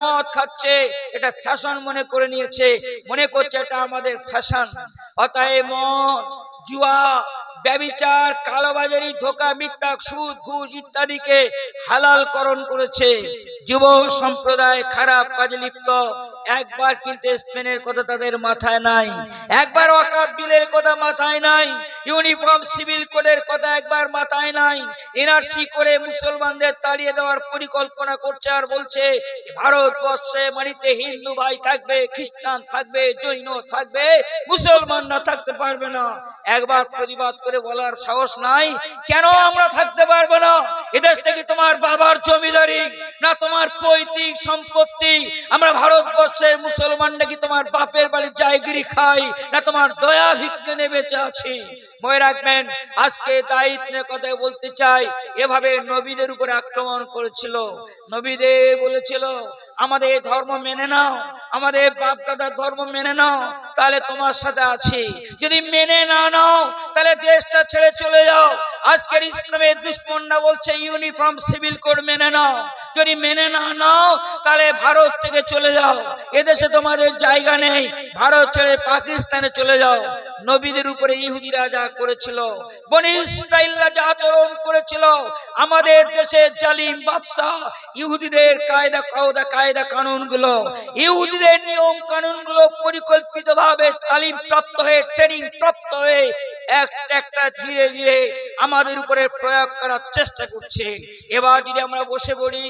মদ খাচ্ছে, এটা ফ্যাশন মনে করে নিয়েছে, মনে করছে এটা আমাদের ফ্যাশন। অতএব মদ, জুয়া, ব্যভিচার, কালোবাজারি, ধোঁকা, মিথ্যা, সুদ, ঘুষ ইত্যাদিকে হালালকরণ করেছে। যুব সম্প্রদায় খারাপ কাজে লিপ্ত। একবার কিন্তু স্পেনের কথা তাদের মাথায় নাই, একবার ওয়াকফ বিলের কথা মাথায় নাই, ইউনিফর্ম সিভিল কোডের কথা একবার মাথায় নাই। এনআরসি করে মুসলমানদের তাড়িয়ে দেওয়ার পরিকল্পনা করছে আর বলছে ভারতবর্ষে মাটিতে হিন্দু ভাই থাকবে, খ্রিস্টান থাকবে, জৈন থাকবে, মুসলমান না থাকতে পারবে না। একবার প্রতিবাদ করে বলার সাহস নাই? কেন আমরা থাকতে পারবো না? এদেশ থেকে তোমার বাবার জমিদারি না তোমার পৈতৃক সম্পত্তি? আমরা ভারতবর্ষের মুসলমান নাকি তোমার বাপের বাড়ির জায়গিরি খাই, না তোমার দয়া ভিক্ষে নিয়ে বেঁচে আছি? মনে রাখবেন, আজকে দায়িত্বের কথা বলতে চাই। এভাবে নবীদের উপরে আক্রমণ করেছিল। নবীদের বলেছিল আমাদের ধর্ম মেনে নাও, আমাদের বাপ দাদার ধর্ম মেনে নাও, তাহলে তোমার সাথে আছি। যদি মেনে না নাও তাহলে দেশটা ছেড়ে চলে যাও। আজকের ইসলামের দুশমনরা বলছে ইউনিফর্ম সিভিল কোড মেনে নাও, যদি মেনে না নাও তাহলে ভারত থেকে চলে যাও, এদেশে তোমাদের জায়গা নেই, ভারত ছেড়ে পাকিস্তানে চলে যাও। নবীদের উপরে ইহুদিরা যা করেছিল, বনি ইসরাঈলরা যা আচরণ করেছিল, আমাদের দেশের জালিম বাদশা ইহুদিদের কায়দা কানুনগুলো, ইহুদিদের নিয়ম কানুনগুলো পরিকল্পিতভাবে তালিম প্রাপ্ত হয়ে, ট্রেনিং প্রাপ্ত হয়ে একটা ধীরে ধীরে আমাদের উপরে প্রয়োগ করার চেষ্টা করছে। এবার যদি আমরা বসে পড়ি,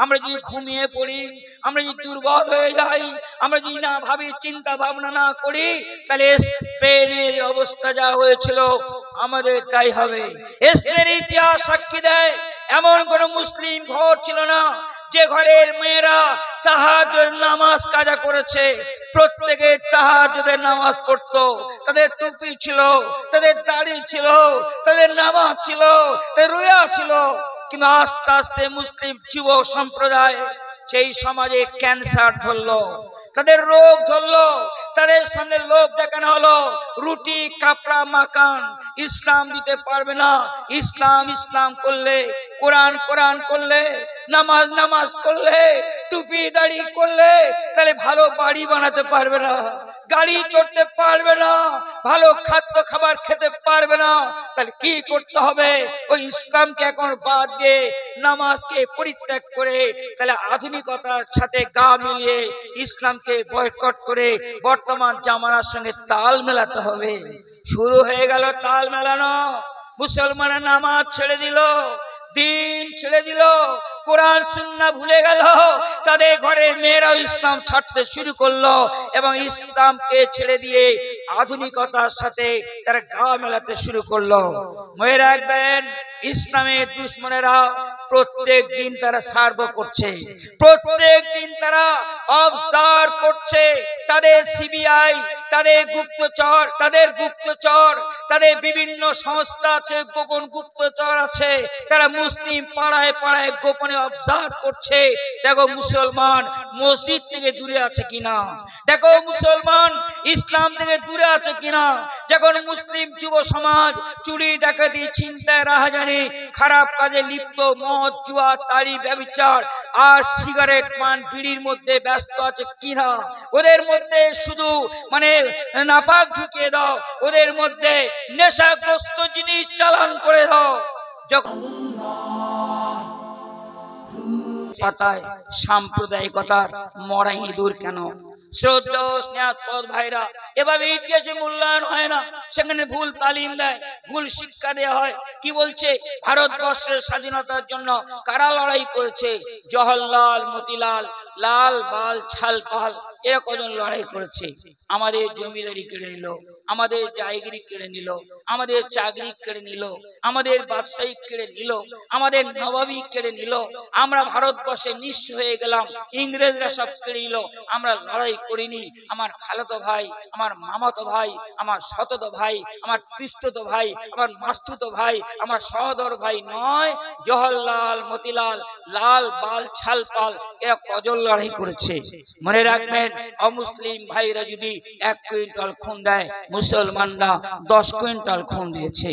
আমরা যদি ঘুমিয়ে পড়ি, আমরা যদি দুর্বল হয়ে যাই, আমরা যদি না ভাবি, চিন্তা ভাবনা না করি, তাহলে স্পেনের অবস্থা যা হয়েছিল আমাদের তাই হবে। স্পেনের ইতিহাস সাক্ষী দেয় এমন কোন মুসলিম ঘর ছিল না যে ঘরের মেয়েরা তাহাজ্জুদ নামাজ কাজা করেছে। প্রত্যেকে তাহাজ্জুদের নামাজ পড়তো, তাদের টুপি ছিল, তাদের দাড়ি ছিল, তাদের নামাজ ছিল, তাদের রোজা ছিল। কিন্তু আস্তে আস্তে মুসলিম যুব সম্প্রদায় সেই সমাজে ক্যান্সার ধরলো, তাদের রোগ ধরলো, তাদের সামনে লোভ দেখানো হলো, রুটি কাপড়া মাকান, ইসলাম দিতে পারবে না। ইসলাম ইসলাম করলে, কোরআন কোরআন করলে, নামাজ নামাজ করলে, টুপি দাড়ি করলে তাহলে ভালো বাড়ি বানাতে পারবে না, গাড়ি চড়তে পারবে না, ভালো খাদ্য খাবার খেতে পারবে না। তাহলে কি করতে হবে? ওই ইসলামকে এখন বাদ দিয়ে, নামাজকে পরিত্যাগ করে, তাহলে আধুনিকতার সাথে গা মিলিয়ে ইসলামকে বয়কট করে বর্তমান জামানার সঙ্গে তাল মেলাতে হবে। শুরু হয়ে গেল তাল মেলানো। মুসলমানের নামাজ ছেড়ে দিল, দিন ছেড়ে দিল, কোরআন সুন্নাহ ভুলে গেল, তাদের ঘরের মেয়েরাও ইসলাম ছাড়তে শুরু করলো এবং ইসলামকে ছেড়ে দিয়ে আধুনিকতার সাথে তারা গা মেলাতে শুরু করলো। মনে রাখবেন, ইসলামের দুশমনেরা প্রত্যেক দিন তারা সার্ভ করছে, প্রত্যেক দিন তারা অবজার্ভ করছে। তাদের সিবিআই, তাদের গুপ্তচর, তাদের বিভিন্ন সংস্থা আছে, গোপন গুপ্তচর আছে, তারা মুসলিম পাড়ায় পাড়ায় গোপনে অবজার্ভ করছে। দেখো মুসলমান মসজিদ থেকে দূরে আছে কিনা, দেখো মুসলমান ইসলাম থেকে দূরে আছে কিনা। যখন মুসলিম যুব সমাজ চুরি ডাকাতি ছিনতাই রাহাজানি খারাপ কাজে লিপ্ত, মদ জুয়া তাড়ি ব্যভিচার আর সিগারেট পান বিড়ির মধ্যে ব্যস্ত আছে কিনা, ওদের মধ্যে শুধু নাপাক ঢুকিয়ে দাও, ওদের মধ্যে নেশাগ্রস্ত জিনিস চালান করে দাও। যখন পাতায় সাম্প্রদায়িকতার মরা ইঁদুর কেন? শ্রদ্ধা স্নেহাস্পদ ভাইরা, এভাবে ইতিহাসে মূল্যায়ন হয় না, সেখানে ভুল তালিম দেয়, ভুল শিক্ষা দেওয়া হয়। কি বলছে? ভারতবর্ষের স্বাধীনতার জন্য কারা লড়াই করেছে? জওহরলাল, মতিলাল, লাল বাল ছাল পাল, এরা কজন লড়াই করেছে? আমাদের জমিদারি কেড়ে নিল, আমাদের জায়গিরি কেড়ে নিল, আমাদের চাকরি কেড়ে নিল, আমাদের ব্যবসায়ী কেড়ে নিল, আমাদের নবাবী কেড়ে নিল। আমরা ভারতবর্ষে নিঃস্ব হয়ে গেলাম, ইংরেজরা সব কেড়ে নিল। আমরা লড়াই করিনি। আমার খালাতো ভাই, আমার মামাতো ভাই, আমার সততো ভাই, আমার পিস্ততো ভাই, আমার মাস্তুতো ভাই, আমার সহোদর ভাই নয়, জওহরলাল, মতিলাল, লাল বাল ছাল পাল, এরা কজন লড়াই করেছে। মনে রাখবেন, অমুসলিম ভাইরা যদি 1 কুইন্টাল খুন দেয়, মুসলমানরা 10 কুইন্টাল খুন দিয়েছে।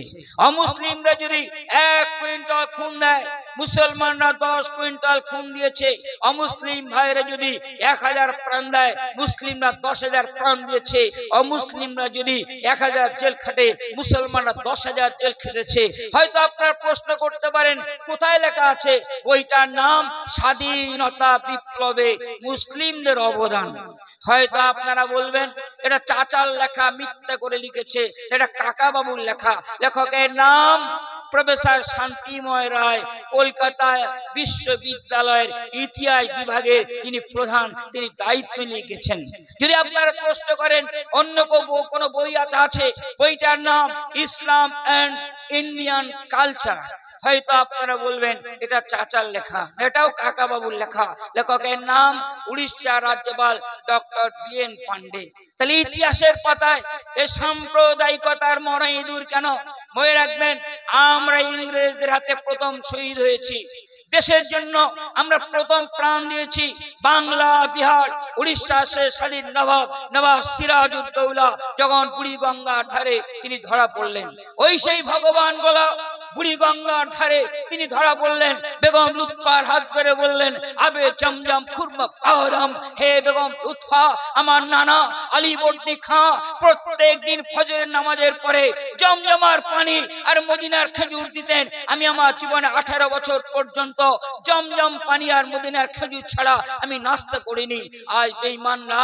অমুসলিমরা যদি 1 কুইন্টাল খুন দেয়, মুসলমানরা 10 কুইন্টাল খুন দিয়েছে। অমুসলিম ভাইরা যদি 1000 প্রাণ দেয়, মুসলিমরা 10,000 প্রাণ দিয়েছে। অমুসলিমরা যদি 1000 জেল খাটে, মুসলমানরা 10,000 জেল খেটেছে। হয়তো আপনারা প্রশ্ন করতে পারেন, কোথায় লেখা আছে? বইটার নাম স্বাধীনতা বিপ্লবে মুসলিমদের অবদান। হয়তো আপনারা বলবেন, এটা চাচার লেখা, মিথ্যা করে লিখেছে, এটা কাকা বাবুর লেখা। লেখকের নাম প্রফেসর শান্তিময় রায়, কলকাতায় বিশ্ববিদ্যালয়ের ইতিহাস বিভাগের যিনি প্রধান, তিনি দায়িত্ব নিয়ে গেছেন। যদি আপনারা প্রশ্ন করেন অন্য কোনো বই আছে, বইটার নাম ইসলাম অ্যান্ড ইন্ডিয়ান কালচার, হয়তো আপনারা বলবেন এটা চাচার লেখা, এটাও কাকা বাবুর লেখা। লেখকের নাম উড়িষ্যা রাজ্যপাল ডক্টর BN পান্ডে। তাহলে ইতিহাসের পাতায় এই সাম্প্রদায়িকতার মরাই দূর কেন? মনে রাখবেন, আমরা ইংরেজদের হাতে প্রথম শহীদ হয়েছি। দেশের জন্য আমরা প্রথম প্রাণ দিয়েছি। বাংলা, বিহার, উড়িষ্যা স্বাধীন নবাব সিরাজউদ্দৌলা যখন বুড়িগঙ্গার ধারে তিনি ধরা পড়লেন, ওই সেই ভগবান গোলা বুড়িগঙ্গার ধারে তিনি ধরা পড়লেন। বেগম লুৎফার হাত ধরে বললেন, আবে জমজম খুরমা পাওয়ারাম, হে বেগম লুৎফা, আমার নানা আলীবর্দী খাঁ প্রত্যেক দিন ফজরের নামাজের পরে জমজমার পানি আর মদিনার খেজুর দিতেন। আমি আমার জীবনে 18 বছর পর্যন্ত জমজম পানি আর মদিনার খেজুর ছাড়া আমি নাস্তা করিনি। আজ বেঈমানরা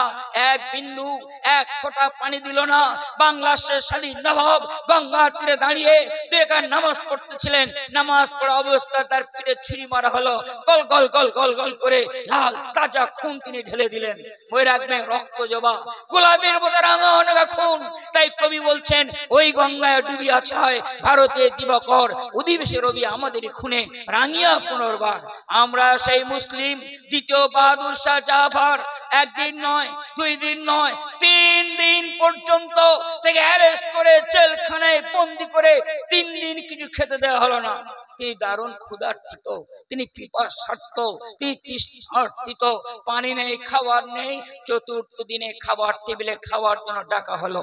এক বিন্দু, এক ফোঁটা পানি দিল না। বাংলার স্বাধীন নবাব গঙ্গার তীরে দাঁড়িয়ে দুরাকাত নামাজ পড়তেছিলেন। নামাজ পড়া অবস্থায় তার পিঠে ছুরি মারা হলো। গল গল গল গল গল করে লাল তাজা খুন তিনি ঢেলে দিলেন। মনে রাখবেন, রক্ত জবা গোলাপের মতো রাঙা খুন। তাই কবি বলছেন, ওই গঙ্গায় ডুবি আছে হয় ভারতের দিবাকর, অধিবেশে রবি আমাদের খুনে রাঙিয়া পুনর্বার। আমরা সেই মুসলিম দ্বিতীয় বাহাদুর শাহ জাফর একদিন নয়, 2 দিন নয়, 3 দিন পর্যন্ত থেকে অ্যারেস্ট করে জেলখানায় বন্দি করে 3 দিন কিছু খেতে দেওয়া হলো না। তিনি দারুণ ক্ষুধার্তিত, তিনি পিপাসার্ত, তিনি তৃষ্ণার্তিত। পানি নেই, খাবার নেই। 4র্থ দিনে খাবার টেবিলে খাওয়ার জন্য ডাকা হলো।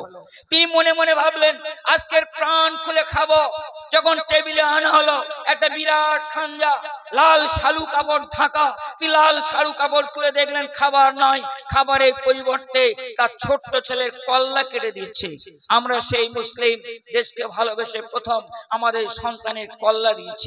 তিনি মনে মনে ভাবলেন, আজকের প্রাণ খুলে খাবো। যখন টেবিলে আনা হলো, একটা বিরাট খাঞ্জা, লাল শালু কাপড় ঢাকা। তিনি লাল শালু কাপড় খুলে দেখলেন খাবার নয়, খাবারের পরিবর্তে তার ছোট্ট ছেলের কল্লা কেটে দিয়েছে। আমরা সেই মুসলিম দেশকে ভালোবেসে প্রথম আমাদের সন্তানের কল্লা দিয়েছি।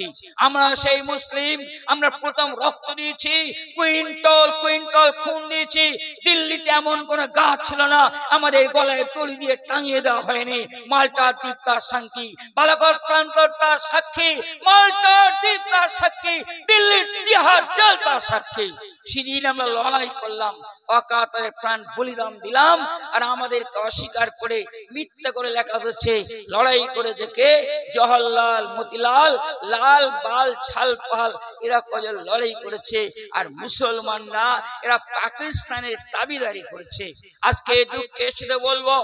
আমরা সেই মুসলিম, আমরা প্রথম রক্ত দিয়েছি, কুইন্টাল কুইন্টাল খুন দিয়েছি। দিল্লিতে এমন কোন গাছ ছিল না আমাদের গলায় দড়ি দিয়ে টাঙিয়ে দেওয়া হয়নি। মাল্টার দ্বীপ তার সাক্ষী, বালাকোট প্রান্তর তার সাক্ষী, মাল্টার দ্বীপ তার সাক্ষী, দিল্লির তিহার জেল তার সাক্ষী। সেদিন আমরা লড়াই করলাম, অকাতরে প্রাণ বলিদান দিলাম। আর আমাদেরকে অস্বীকার করে মিথ্যা করে লেখা হচ্ছে লড়াই করেছে কে? জওহরলাল, মতিলাল, লাল বাল ছাল পাল, এরা কজন লড়াই করেছে। আর মুসলমানরা এরা পাকিস্তানের দাবিদারি করেছে। আজকে দুঃখের সাথে বলবো,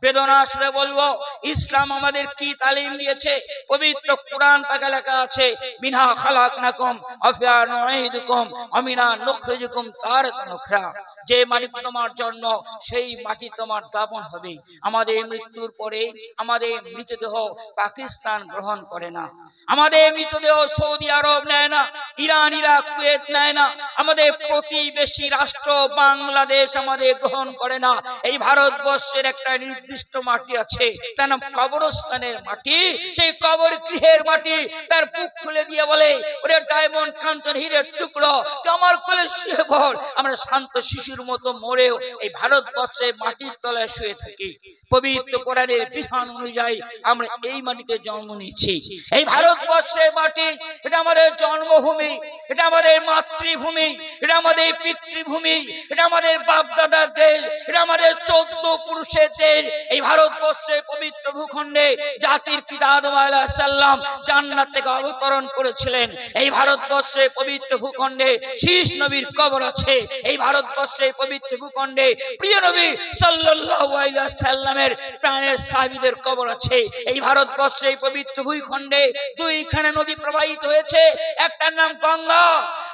বেদনার সাথে বলবো, ইসলাম আমাদের কি তালিম দিয়েছে? পবিত্র কোরআন পাকে লেখা আছে, মিনহা খালাকনাকুম ওয়া ফিহা নুঈদুকুম ওয়া মিনহা নুখরিজুকুম তারাতান উখরা। যে মাটিতে তোমার জন্ম, সেই মাটি তোমার দাফন হবে। আমাদের মৃত্যুর পরে আমাদের মৃতদেহ পাকিস্তান গ্রহণ করে না, আমাদের মৃতদেহ সৌদি আরব নেয় না, ইরান, ইরাক, কুয়েত নেয় না, আমাদের প্রতিবেশী রাষ্ট্র বাংলাদেশ আমাদের গ্রহণ করে না। এই ভারতবর্ষের একটা নির্দিষ্ট মাটি আছে, তার নাম কবরস্থানের মাটি। সেই কবর গৃহের মাটি তার বুক খুলে দিয়ে বলে, ওরে ডায়মন্ড কাঞ্চন হীরের টুকরো, তুই আমার কোলে শুয়ে পড়। আমরা শান্ত শিশুর মতো মরেও এই ভারতবর্ষের মাটির তলায় শুয়ে থাকি। পবিত্র কোরআনের বিধান অনুযায়ী আমরা এই মাটিতে জন্ম নিয়েছি। এই ভারতবর্ষের মাটি, এটা আমাদের জন্মভূমি, এটা আমাদের মাতৃভূমি, এটা আমাদের পিতৃভূমি, এটা আমাদের বাপ দাদার দেশ, এটা আমাদের 14 পুরুষের দেশ। এই ভারতবর্ষের পবিত্র ভূখণ্ডে জাতির পিতা আদম আলাইহিস সালাম জান্নাত থেকে অবতরণ করেছিলেন। এই ভারতবর্ষের পবিত্র ভূখণ্ডে শীষ নবীর কবর আছে। এই ভারতবর্ষের পবিত্র ভূখণ্ডে প্রিয় নবী সাল্লাল্লাহু আলাইহি ওয়াসাল্লামের প্রাণের সাহাবীদের কবর আছে। এই ভারতবর্ষের পবিত্র ভূখণ্ডে দুইখানে নদী প্রবাহিত হয়েছে, একটার নাম গঙ্গা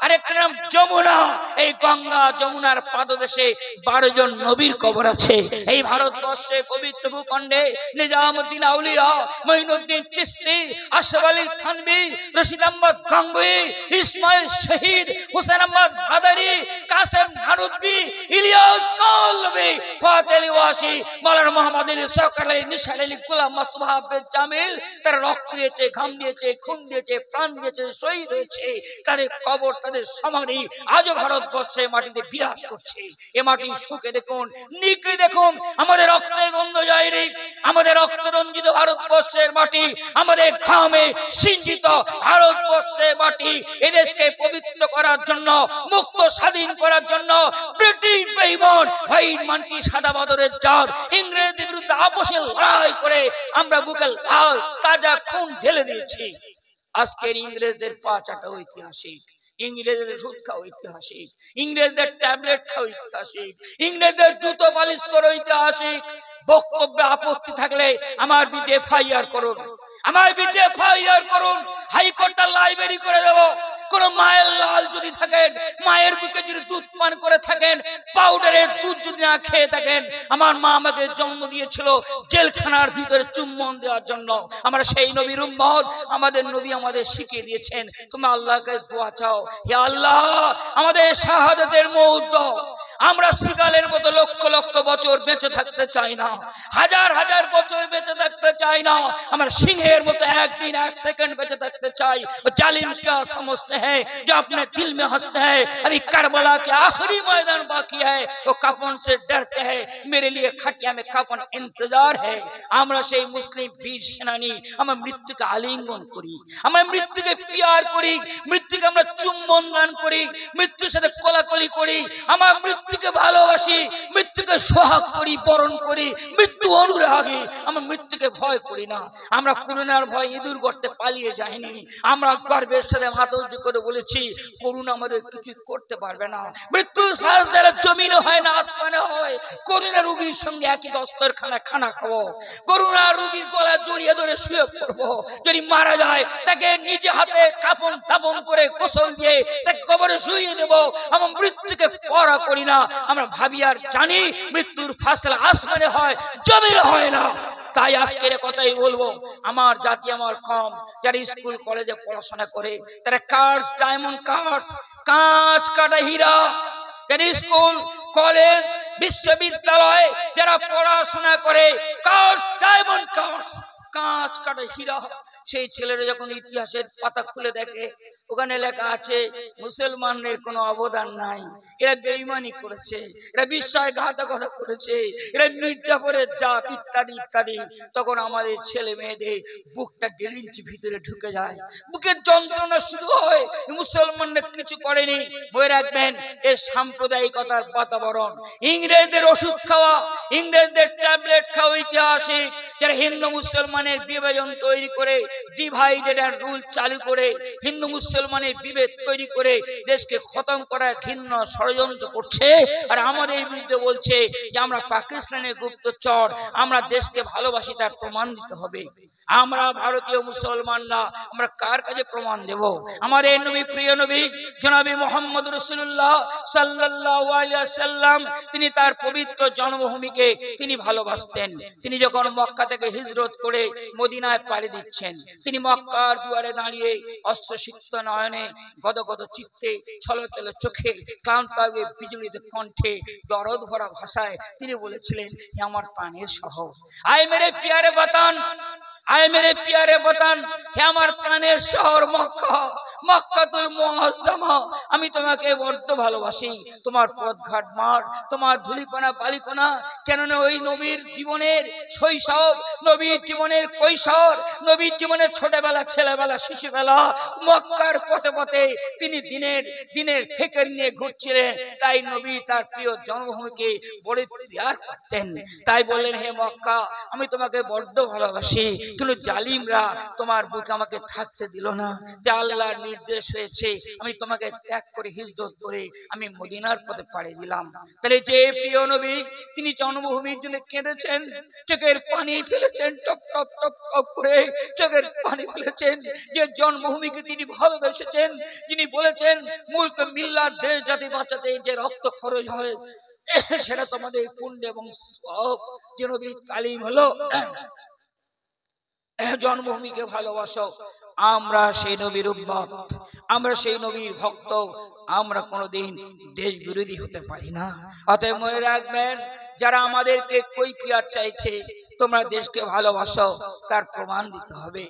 আর একটার নাম যমুনা। এই গঙ্গা যমুনার পাদদেশে 12 জন নবীর কবর আছে। এই ভারতবর্ষের পবিত্র ভূখণ্ডে নিজামউদ্দিন আউলিয়া, মঈনুদ্দিন চিশতি, আশরাফ আলী থানভী, রশিদ আহমদ গাঙ্গুহি, ইসমাইল শহীদ, হুসেন আহমদ মাদানী, কাসেম নানুতবি, ইলিয়াস কলবি, ফাতেহ আলী ওয়াসি, মাওলানা মুহাম্মদ আলী, শওকত আলী, নিশাত আলী, গোলাম মুস্তাফা হাফেজ জামিল, তারা রক্ত দিয়েছে, ঘাম দিয়েছে, খুন দিয়েছে, প্রাণ দিয়েছে, শহীদ হয়েছে। তাদের কবর, তাদের সমাধি আজও ভারতবর্ষের মাটিতে বিরাজ করছে। এ মাটি শুকে দেখুন, নিকে দেখুন, আমাদের রক্তের গন্ধ যায়নি। আমাদের রক্ত রঞ্জিত ভারতবর্ষের মাটি, আমাদের ঘামে সিঞ্চিত ভারতবর্ষের মাটি, এদেশকে পবিত্র করার জন্য, মুক্ত স্বাধীন করার জন্য ব্রিটিশ বেঈমান হোয়াইট মানকি সাদা বাদরের জাত ইংরেজদের বিরুদ্ধে আপোষে লড়াই করে আমরা বুকে লাল তাজা খুন ঢেলে দিয়েছি। আজকের ইংরেজদের পা চাটা ঐতিহাসিক, ইংরেজদের সুদ খাওয়া ঐতিহাসিক, ইংরেজদের ট্যাবলেট খাওয়া ঐতিহাসিক, ইংরেজদের জুতো পালিশ করা ঐতিহাসিক। বক্তব্যে আপত্তি থাকলে আমার বিরুদ্ধে এফআইআর করুন, আমার বিরুদ্ধে এফআইআর করুন, হাইকোর্টটা লাইব্রেরি করে দেব। কোন মায়ের লাল যদি থাকেন, মায়ের বুকে যদি দুধ পান করে থাকেন, পাউডারের দুধ যদি না খেয়ে থাকেন, আমার মা আমাকে জন্ম দিয়েছিল জেলখানার ভিতরে চুম্বন দেওয়ার জন্য। আমরা সেই নবীর উম্মত, আমাদের নবী আমাদের শিখিয়ে দিয়েছেন তুমি আল্লাহকে দোয়া চাও, হে আল্লাহ আমাদের শাহাদাতের মওত দাও। আমরা সিগালের মতো লক্ষ লক্ষ বছর বেঁচে থাকতে চাই না, হাজার হাজার বছর বেঁচে থাকতে চাই না। আমরা সিংহের মতো একদিন এক সেকেন্ড বেঁচে থাকতে চাই। জালিম क्या समझते हैं जो अपने दिल में हंसते हैं, अभी करबला के आखिरी मैदान बाकी है, वो कफन से डरते हैं, मेरे लिए खटिया में कफन इंतजार है। আমরা সেই মুসলিম বীর সেনানী, আমরা মৃত্যুকে আলিঙ্গন করি, আমরা মৃত্যুকে পিয়ার করি, মৃত্যুকে আমরা চুম্বন দান করি, মৃত্যুর সাথে কোলাকুলি করি, আমরা মৃত্যুকে ভালোবাসি, মৃত্যুকে সোহাগ করি, বরণ করি, মৃত্যু অনুরাগী। আমরা মৃত্যুকে ভয় করি না, আমরা করুণার ভয় ইঁদুর গর্তে পালিয়ে যাইনি। আমরা গর্বের সাথে মাথা উঁচু করে বলেছি করুণা আমাদের কিছু করতে পারবে না। মৃত্যুর শ্বাস দ্বারা জমিনে হয় না, আসমানে হয়। করুণা রোগীর সঙ্গে একই দস্তরখানা খানা খাবো, করুণা রোগীর গলা জড়িয়ে ধরে শুয়ে পড়বো। যদি মারা যায় তাকে নিজে হাতে কাফন দাফন করে গোসল দিয়ে তাকে কবরে শুইয়ে দেবো। আমরা মৃত্যুকে পরোয়া করি না, আমরা ভাবি আর জানি মৃত্যুর ফাসলা আসমানে হয়, জমিনে হয় না। তাই আজকের কথাই বলবো, আমার জাতি আমার কম যারা স্কুল কলেজে পড়াশোনা করে তারা কার্স, ডায়মন্ড কার্স, কাঁচ কাটা হীরা, যারা স্কুল কলেজ বিশ্ববিদ্যালয়ে যারা পড়াশোনা করে কার্স, ডায়মন্ড কার্স, কাঁচ কাটা হীরা, সেই ছেলেরা যখন ইতিহাসের পাতা খুলে দেখে ওখানে লেখা আছে মুসলমানদের কোনো অবদান নাই, এরা বেঈমানি করেছে, এরা বিশ্বাসঘাতকতা করেছে, এরা মির্জাফরের জাত ইত্যাদি ইত্যাদি। তখন আমাদের ছেলে মেয়েদের বুকটা 1.5 ইঞ্চি ভিতরে ঢুকে যায়, বুকের যন্ত্রণা শুরু হয়। মুসলমানরা কিছু করেনি। মনে রাখবেন এই সাম্প্রদায়িকতার বাতাবরণ, ইংরেজদের ওষুধ খাওয়া, ইংরেজদের ট্যাবলেট খাওয়া ঐতিহাসিক। যারা হিন্দু মুসলমানের বিভাজন তৈরি করে, ডিভাইডেড এন্ড রুল চালু করে, হিন্দু মুসলমানের বিভেদ তৈরি করে দেশকে খতম করার ঘৃণ্য ষড়যন্ত্র করছে। আর আমাদের বিরুদ্ধে বলছে যে আমরা পাকিস্তানের গুপ্তচর, আমরা দেশকে ভালোবাসি, তার প্রমাণ দিতে হবে। আমরা ভারতীয় মুসলমানরা আমরা কার কাছে প্রমাণ দেব? আমাদের নবী, প্রিয় নবী জনাবে মুহাম্মদ রাসূলুল্লাহ সাল্লাল্লাহু আলাইহি ওয়াসাল্লাম, তিনি তার পবিত্র জন্মভূমিকে তিনি ভালোবাসতেন। তিনি যখন মক্কা থেকে হিজরত করে মদিনায় পাড়ি দিচ্ছেন, তিনি মক্কার দুয়ারে দাঁড়িয়ে অস্ত্রসিক্ত নয়নে, গদগদ চিত্তে, ছলছল চোখে, ক্লান্ত বিজলিত কণ্ঠে, দরদ ভরা ভাষায় তিনি বলেছিলেন, হে আমার প্রাণের শহর, আয় মেরে প্যারে বতন, আয় মেরে পিয়ারে বতান, হে আমার প্রাণের শহর মক্কা, মক্কাতুল মুআজ্জামা, আমি তোমাকে বড্ড ভালোবাসি। তোমার পথঘাট মার, তোমার ধুলিকণা বালিকণা, কেননা ওই নবীর জীবনের শৈশব, নবীর জীবনের কৈশোর, নবীর জীবনের ছোটবেলা, ছেলেবেলা, শিশুবেলা মক্কার পথে পথে তিনি দিনের ফিকির নিয়ে ঘুরছিলেন। তাই নবী তার প্রিয় জন্মভূমিকে বড় প্রিয়ার করতেন। তাই বললেন, হে মক্কা, আমি তোমাকে বড্ড ভালোবাসি, কিন্তু জালিমরা তোমার বুকে আমাকে থাকতে দিল না। যে আল্লাহর নির্দেশ হয়েছে, আমি তোমাকে ত্যাগ করে হিজরত করে আমি মদিনার পথে পাড়ি দিলাম। তাহলে যে প্রিয় নবী, তিনি জন্মভূমির জন্য কেঁদেছেন, চোখের পানি ফেলেছেন, টপ টপ টপ টপ করে চোখের পানি ফেলেছেন। যে জন্মভূমিকে তিনি ভালোবেসেছেন, যিনি বলেছেন মুলক মিল্লাত দেশ জাতি বাঁচাতে যে রক্ত খরচ হয় সেটা তোমাদের পুণ্য এবং সওয়াব। যে নবীর তালিম হলো জন্মভূমিকে ভালোবাসো। আমরা সেই নবীর উম্মত, আমরা সেই নবীর ভক্ত, আমরা কোনোদিন দেশ বিরোধী হতে পারি না। অতএব মনে রাখবেন, যারা আমাদেরকে কৈফিয়ত চাইছে, তোমরা দেশকে ভালোবাসো, তার প্রমাণ দিতে হবে।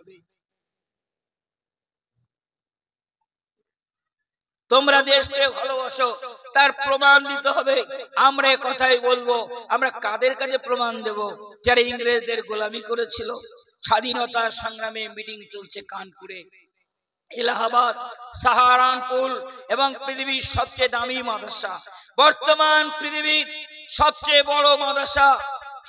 তোমরা দেশকে ভালোবাসো, তার প্রমাণ দিতে হবে। আমরা কথাই বলবো, আমরা কাদের কাছে প্রমাণ দেব? যারা ইংরেজদের গোলামি করেছিল। স্বাধীনতার সংগ্রামে মিটিং চলছে কানপুরে, এলাহাবাদ, সাহারানপুর এবং পৃথিবীর সবচেয়ে দামি মাদ্রাসা, বর্তমান পৃথিবীর সবচেয়ে বড় মাদ্রাসা,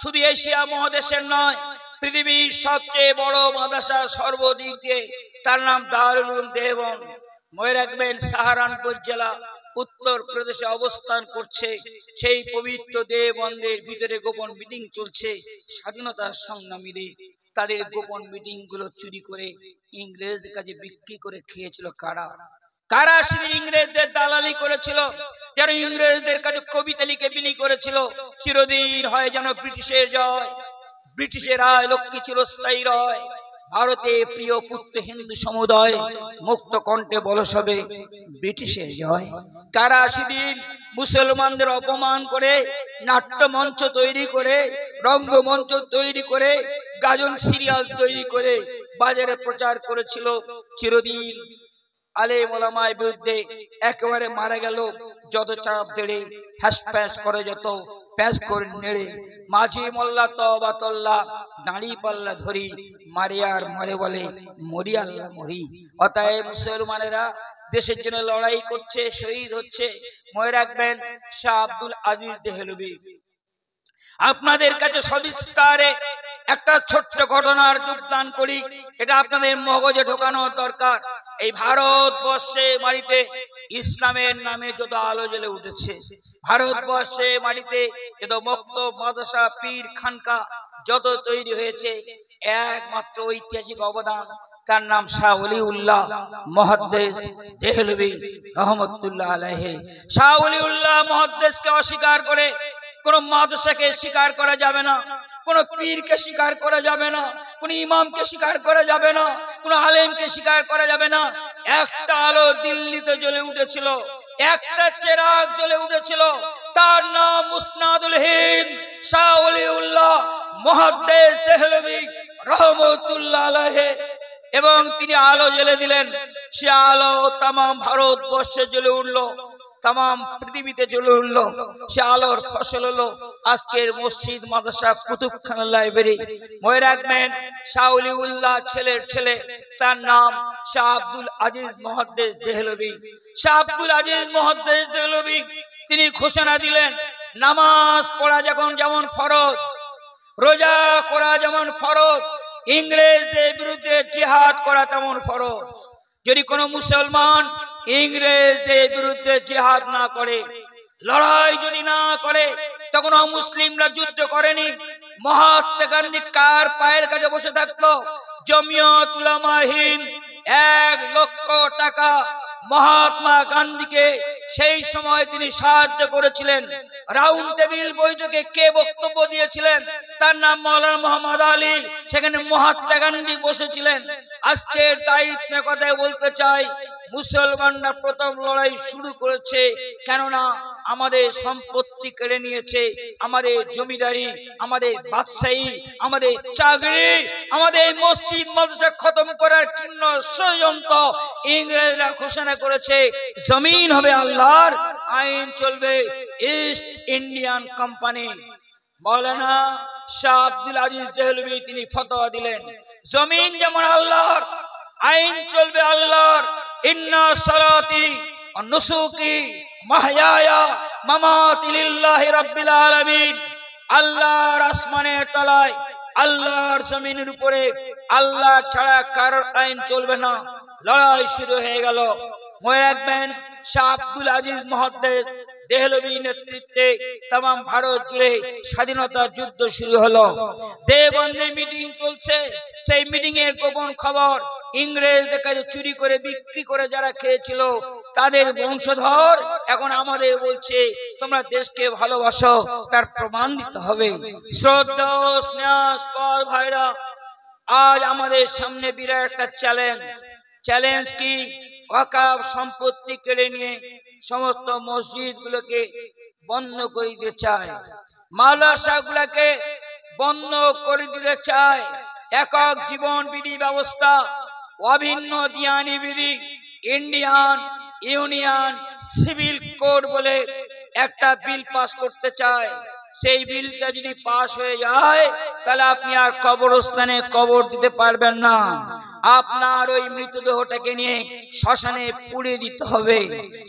শুধু এশিয়া মহাদেশের নয়, পৃথিবীর সবচেয়ে বড় মাদ্রাসা সর্বদিক দিয়ে, তার নাম দারুল উলুম দেওবন্দ। মনে রাখবেন, সাহারানপুর জেলা উত্তর প্রদেশে অবস্থান করছে। সেই পবিত্র দেওবন্দের ভিতরে গোপন মিটিং চলছে। স্বাধীনতার সংগ্রামীদের তাদের গোপন মিটিং গুলো চুরি করে ইংরেজদের কাছে বিক্রি করে খেয়েছিল কারা? কারা শুধু ইংরেজদের দালালি করেছিল, যারা ইংরেজদের কাছে কবিতা লিখে বিলি করেছিল, চিরদিন হয় যেন ব্রিটিশের জয়, ব্রিটিশের রায় লক্ষ্মী চিরস্থায়ী রয়। ভারতে প্রিয় পুত্র হিন্দু সমুদায় মুক্ত কণ্ঠে বলস হবে ব্রিটিশের জয়। কারা সেদিন মুসলমানদের অপমান করে নাট্য মঞ্চ তৈরি করে, রঙ্গমঞ্চ তৈরি করে, গাজন সিরিয়াল তৈরি করে বাজারে প্রচার করেছিল, চিরদিন আলেম ওলামার বিরুদ্ধে একেবারে মারা গেল। যত চাপ দেড়ে হ্যাস প্যাস করে, যত প্যাস করে নেড়ে, মাঝি মোল্লা তওবা তল্লা, দাঁড়ি পাল্লা ধরি, মারিয়ার মারে বলে মরি আল্লাহ মরি। অতএব মুসলমানেরা দেশের জন্য লড়াই করছে, শহীদ হচ্ছে। মনে রাখবেন, শাহ আব্দুল আজিজ দেহলভী। আপনাদের কাছে সবিস্তারে একটা ছোট্ট ঘটনার যোগদান করি, এটা আপনাদের মগজে ঢোকানো দরকার। এই ভারতবর্ষে মাটিতে ইসলামের নামে যত আলো জ্বলে উঠেছে, ভারতবর্ষে মাটিতে যত মক্তব, মাদ্রাসা, পীর, খানকা যত তৈরি হয়েছে, একমাত্র ঐতিহাসিক অবদান, তার নাম শাহ ওলিউল্লাহ মুহাদ্দিস দেহলভী রহমতুল্লাহ আলাইহি। শাহ ওলিউল্লাহ মুহাদ্দিসকে অস্বীকার করে কোন মাদ্রাসাকে স্বীকার করা যাবে না, কোন পীরকে স্বীকার করা যাবে না, কোন ইমামকে স্বীকার করা যাবে না, কোন আলেমকে স্বীকার করা যাবে না। একটা আলো দিল্লিতে জ্বলে উঠেছিল, একটা চেরাগ জ্বলে উঠেছিল, তার নাম মুসনাদুল হিন্দ শাহ ওলিউল্লাহ মুহাদ্দিস দেহলভী রহমতুল্লাহ আলাইহি। এবং তিনি আলো জ্বেলে দিলেন। সে আলো তাম ভারতবর্ষে জ্বলে উঠলো, তাম পৃথিবীতে জ্বলে উঠলো। সে আলোর ফসল হলো আজকের মসজিদ, মাদ্রাসা, কুতুবখানা, লাইব্রেরি। মনে রাখবেন, শাহ ওলিউল্লাহ ছেলের ছেলে, তার নাম শাহ আব্দুল আজিজ মুহাদ্দিস দেহলভী। শাহ আব্দুল আজিজ মুহাদ্দিস দেহলভী তিনি ঘোষণা দিলেন, নামাজ পড়া যেমন ফরজ, রোজা করা যেমন ফরজ, ইংরেজদের বিরুদ্ধে জিহাদ করা তেমন ফরজ। যদি কোনো মুসলমান ইংরেজদের বিরুদ্ধে জিহাদ না করে, লড়াই যদি না করে, তখন মুসলিমরা যুদ্ধ করেনি। মহাত্মা গান্ধী কার পায়ের কাছে বসে থাকতো? জমিয়ত উলামা হিন্দ 1 লক্ষ টাকা মহাত্মা গান্ধীকে সেই সময় তিনি সাহায্য করেছিলেন। রাউন্ড টেবিল বৈঠকে কে বক্তব্য দিয়েছিলেন? তার নাম মাওলানা মোহাম্মদ আলী। সেখানে মহাত্মা গান্ধী বসেছিলেন। আজকের দায়িত্বের কথা বলতে চাই, মুসলমানরা প্রথম লড়াই শুরু করেছে, কেননা আমাদের সম্পত্তি কেড়ে নিয়েছে, আমাদের জমিদারি, আমাদের বাদশাহী, আমাদের চাকরি, আমাদের মসজিদ মাদ্রাসা খতম করার কীর্ণ ষড়যন্ত্র ইংরেজরা ঘোষণা করেছে জমিন হবে আল্লাহর, আইন চলবে ইস্ট ইন্ডিয়ান কোম্পানি। মৌলানা শাহ আব্দুল আজিজ দেহলভী তিনি ফতোয়া দিলেন, জমিন যেমন আল্লাহর, আইন চলবে আল্লাহর। ইন্না সালাতি ওয়া নুসুকি মাহইয়ায়া মামাতি লিল্লাহি রাব্বিল আলামিন। আল্লাহর আসমানের তলায়, আল্লাহর জমিনের উপরে আল্লাহ ছাড়া কারোর আইন চলবে না। লড়াই শুরু হয়ে গেল। মনে রাখবেন, শাহ আব্দুল আজিজ মহোদয় দেহলভীর নেতৃত্বে তাম ভারত জুড়ে স্বাধীনতার যুদ্ধ শুরু হলো। দেওবন্দে মিটিং চলছে, সেই মিটিং এর গোপন খবর ইংরেজদের কাছে চুরি করে বিক্রি করে যারা খেয়েছিল তাদের বংশধর এখন আমাদের বলছে তোমরা দেশকে ভালোবাসো, তার প্রমাণ দিতে হবে। শ্রদ্ধা স্নেহাস্পদ ভাইরা, আজ আমাদের সামনে বিরাট একটা চ্যালেঞ্জ কি? ওয়াকফ সম্পত্তি কেড়ে নিয়ে সমস্ত মসজিদ গুলোকে বন্ধ করে দিতে চায়, মাদ্রাসা গুলোকে বন্ধ করে দিতে চায়। একক জীবন বিধি ব্যবস্থা, অভিন্ন দিয়ানি বিধি, ইন্ডিয়ান ইউনিয়ন সিভিল কোড বলে একটা বিল পাস করতে চায়। সেই বিলটা যদি পাস হয়ে যায় তাহলে আপনি আর কবরস্থানে কবর দিতে পারবেন না, আপনার ওই মৃতদেহটাকে নিয়ে শ্মশানে পুড়িয়ে দিতে হবে।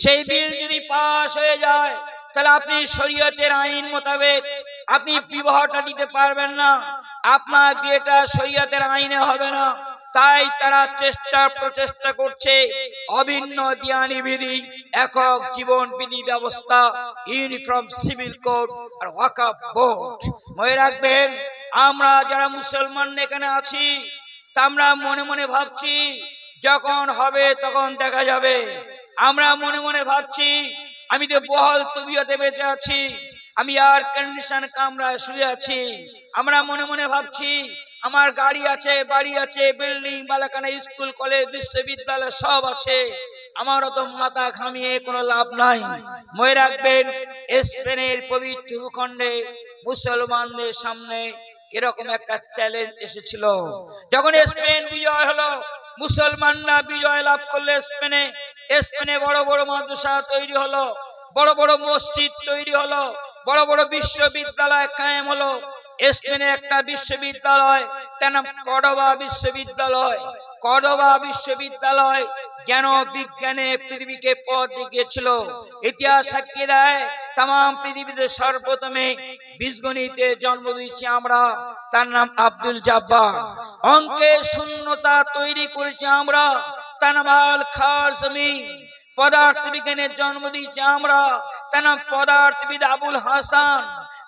সেই বিল যদি পাস হয়ে যায় তাহলে আপনি শরীয়তের আইন মোতাবেক আপনি বিবাহটা দিতে পারবেন না, আপনার বিয়েটা শরীয়তের আইনে হবে না। তাই তারা প্রচেষ্টা করছে অভিন্ন দিয়ানি বিধি, একক জীবন বিধি ব্যবস্থা, ইউনিফর্ম সিভিল কোড আর ওয়াকফ বোর্ড। মনে রাখবেন, আমরা যারা মুসলমান এখানে আছি তা আমরা মনে মনে ভাবছি যখন হবে তখন দেখা যাবে। আমরা মনে মনে ভাবছি আমি তো বহাল তবিয়তে বেঁচে আছি, আমি এয়ার কন্ডিশন কামরায় শুয়ে আছি। আমরা মনে মনে ভাবছি আমার গাড়ি আছে, বাড়ি আছে, বিল্ডিং, বালাখানা, স্কুল, কলেজ, বিশ্ববিদ্যালয় সব আছে, আমার তো মাথা ঘামিয়ে কোনো লাভ নাই। মনে রাখবেন, স্পেনের পবিত্র ভূখণ্ডে মুসলমানদের সামনে এরকম একটা চ্যালেঞ্জ এসেছিল। যখন স্পেন বিজয় হলো, মুসলমানরা বিজয় লাভ করলে স্পেনে বড় বড় মাদ্রাসা তৈরি হলো, বড় বড় মসজিদ তৈরি হলো, বড় বড় বিশ্ববিদ্যালয় কায়েম হলো। স্পেনের একটা বিশ্ববিদ্যালয়, তার নাম কর্ডোবা বিশ্ববিদ্যালয়। কর্ডোবা বিশ্ববিদ্যালয় জ্ঞান বিজ্ঞানে পৃথিবীকে পথ দেখিয়েছিল। ইতিহাস সাক্ষী দেয় তাম পৃথিবীতে সর্বপ্রথমে বীজগণিতে জন্ম দিয়েছি আমরা, তার নাম আব্দুল জাব্বার। অঙ্কে শূন্যতা তৈরি করেছি আমরা, তার নাম আল খারজমি। পদার্থ বিজ্ঞানের জন্ম দিয়েছি আমরা, তার নাম পদার্থবিদ আবুল হাসান।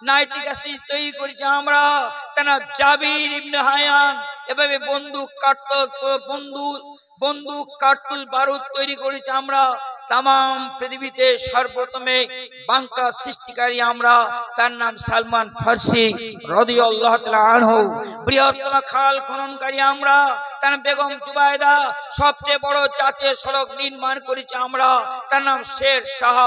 নাইট্রিক অ্যাসিড তৈরি করেছি আমরা, তার নাম জাবির ইবনে হায়ান। এভাবে বন্দুক কার্তুল বারুদ তৈরি করেছি আমরা। তাম পৃথিবীতে সর্বপ্রথমে বাংকা সৃষ্টিকারী আমরা, তার নাম সালমান ফার্সি রাদিয়াল্লাহু তাআলা আনহু। বৃহত্তম খাল খননকারী আমরা, তার নাম বেগম জুবাইদা। সবচেয়ে বড় জাতীয় সড়ক নির্মাণ করেছি আমরা, তার নাম শের শাহ।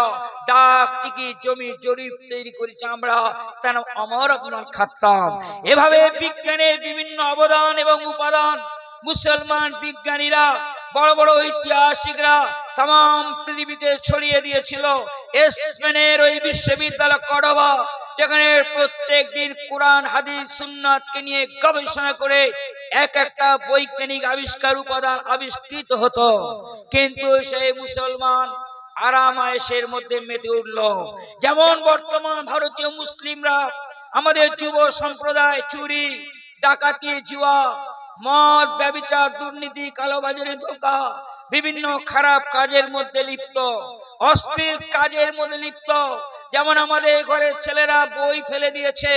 ডাক টিকিট জমি জরিপ তৈরি করেছি আমরা, তার নাম ওমর ইবনুল খাত্তাব। এভাবে বিজ্ঞানের বিভিন্ন অবদান এবং উপাদান মুসলমান বিজ্ঞানীরা, বড় বড় ঐতিহাসিকরা তাম পৃথিবীতে ছড়িয়ে দিয়েছিল। স্পেনের ওই বিশ্ববিদ্যালয় কর্ডোবা, যেখানে প্রত্যেক দিন কোরআন হাদিস সুন্নাতকে নিয়ে গবেষণা করে এক একটা বৈজ্ঞানিক আবিষ্কার উপাদান আবিষ্কৃত হতো। কিন্তু সেই মুসলমান আরাম আয়েশের মধ্যে মেতে উঠল। যেমন বর্তমান ভারতীয় মুসলিমরা, আমাদের যুব সম্প্রদায় চুরি, ডাকাতি, জুয়া, মদ, ব্যভিচার, দুর্নীতি, কালোবাজারি, ধোঁকা, বিভিন্ন খারাপ কাজের মধ্যে লিপ্ত, অশ্লীল কাজের মধ্যে লিপ্ত। যেমন আমাদের ঘরের ছেলেরা বই ফেলে দিয়েছে,